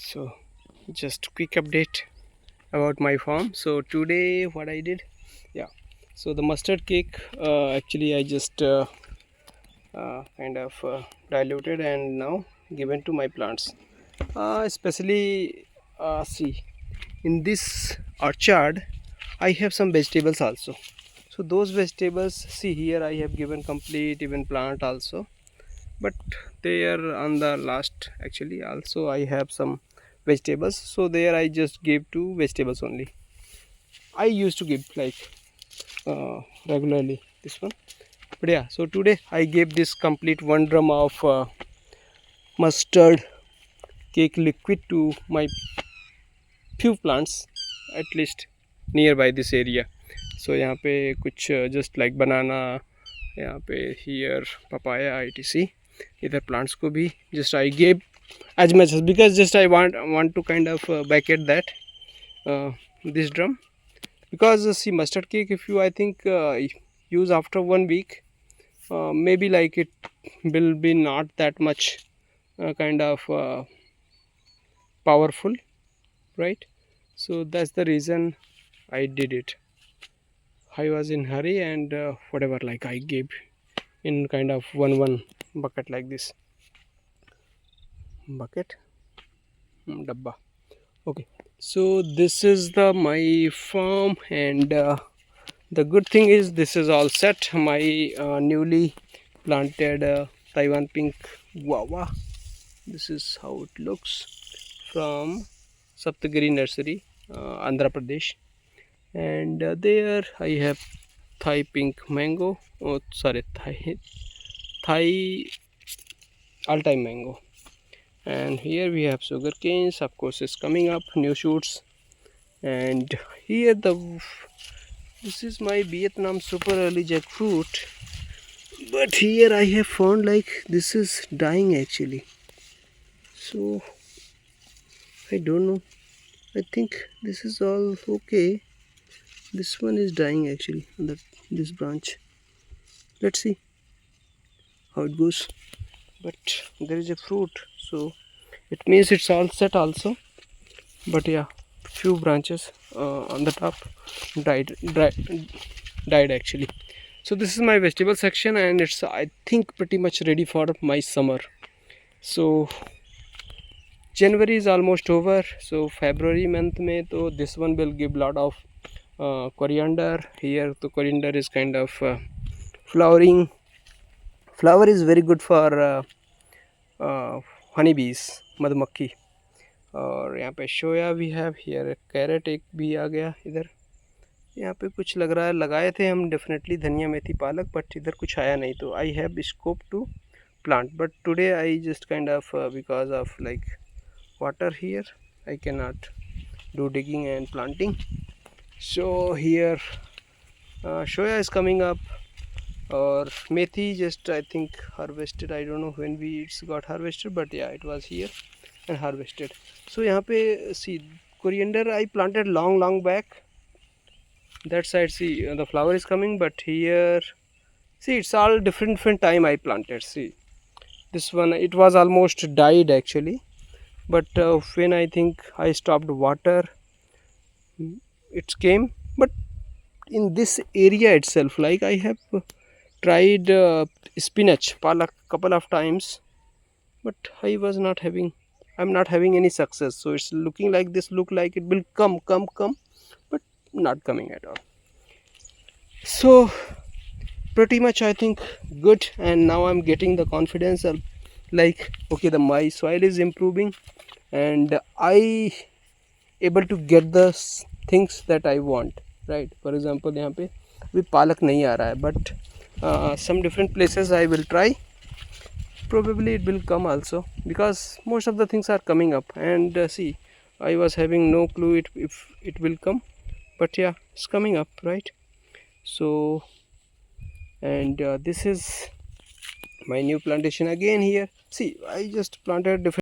So just quick update about my farm. So today what I did, yeah, so the mustard cake, actually I just kind of diluted and now given to my plants, especially see, in this orchard I have some vegetables also. So those vegetables, see here I have given complete even plant also, but they are on the last. Actually also I have some vegetables, so there I just gave two vegetables only. I used to give like regularly this one, but yeah, so today I gave this complete 1 drum of mustard cake liquid to my few plants, at least nearby this area. So यहाँ पे कुछ just like banana, यहाँ पे here papaya etc, इधर plants को भी just I gave as much as, because just I want to kind of bucket that this drum, because see mustard cake, if you I think use after 1 week, maybe like it will be not that much kind of powerful, right? So that's the reason I did it. I was in hurry and whatever, like I gave in kind of one bucket like this, bucket dabba. Okay, so this is the my farm, and the good thing is this is all set. My newly planted Taiwan pink guava, this is how it looks from Saptagiri nursery, Andhra Pradesh. And there I have Thai pink mango, oh sorry, Thai all time mango. And here we have sugar canes, of course is coming up new shoots. And here this is my Vietnam super early jackfruit, but here I have found like this is dying actually. So I don't know, I think this is all okay. This one is dying actually on this branch. Let's see how it goes. But there is a fruit, so it means it's all set also. But yeah, few branches on the top died actually. So this is my vegetable section, and it's I think pretty much ready for my summer. So January is almost over, so February month mein to this one will give lot of coriander. Here the coriander is kind of flowering. Flower is very good for honeybees, मधुमक्खी. और यहाँ पे सोया भी है, here carat एक भी आ गया इधर. यहाँ पे कुछ लग रहा है लगाए थे हम डेफिनेटली धनिया मेथी पालक, बट इधर कुछ आया नहीं, तो I have scope to plant, but today I just kind of because of like water here I cannot do digging and planting. So here soya is coming up, or methi just I think harvested. I don't know when it's got harvested, but yeah, it was here and harvested. So यहाँ पे see coriander I planted long back. That side see the flower is coming, but here see it's all different time I planted. See this one, it was almost died actually, but when I think I stopped water, it came. But in this area itself, like I have tried spinach palak couple of times, but I'm not having any success. So it's looking like this, look like it will come, but not coming at all. So pretty much I think good, and now I'm getting the confidence of like okay, the my soil is improving and I able to get the things that I want, right? For example यहाँ पे अभी पालक नहीं आ रहा है, but some different places I will try. Probably it will come also, because most of the things are coming up. And see, I was having no clue if it will come, but yeah, it's coming up, right? So and this is my new plantation again. Here see I just planted different